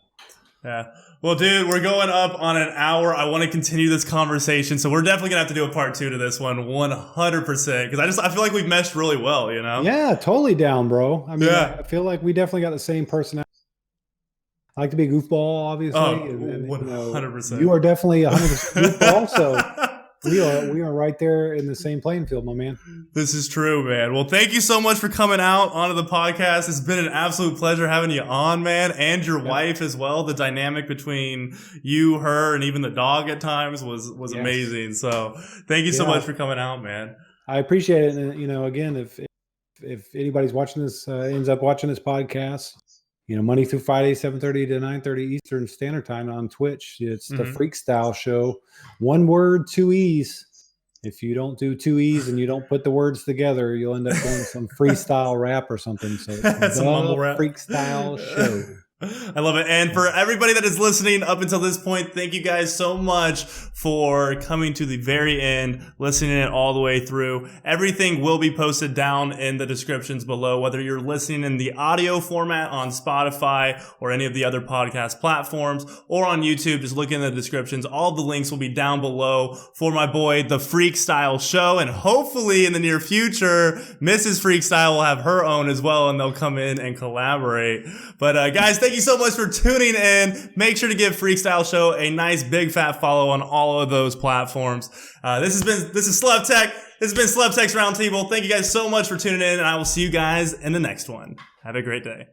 Yeah. Well, dude, we're going up on an hour. I want to continue this conversation. So we're definitely going to have to do a part 2 to this one, 100%. Because I feel like we've meshed really well, you know? Yeah, totally down, bro. I mean, I feel like we definitely got the same personality. I like to be a goofball, obviously. 100%. You are definitely 100% goofball, so... We are right there in the same playing field, my man. This is true, man. Well, thank you so much for coming out onto the podcast. It's been an absolute pleasure having you on, man, and your wife as well. The dynamic between you, her, and even the dog at times was amazing. So thank you so much for coming out, man. I appreciate it. And, you know, again, if anybody's watching this, ends up watching this podcast, you know, Monday through Friday, 7:30 to 9:30 Eastern Standard Time on Twitch. It's the Freak Style Show. 1 word, 2 E's. If you don't do 2 E's and you don't put the words together, you'll end up doing some freestyle rap or something. So it's the Freak Style Show. I love it. And for everybody that is listening up until this point, thank you guys so much for coming to the very end, listening it all the way through. Everything will be posted down in the descriptions below, whether you're listening in the audio format on Spotify or any of the other podcast platforms or on YouTube. Just look in the descriptions. All the links will be down below for my boy, The Freak Style Show. And hopefully in the near future, Mrs. Freak Style will have her own as well, and they'll come in and collaborate. But guys, thank you so much for tuning in. Make sure to give Freakstyle Show a nice big fat follow on all of those platforms. This is Slevtek. This has been Slevteks Roundtable. Thank you guys so much for tuning in, and I will see you guys in the next one. Have a great day.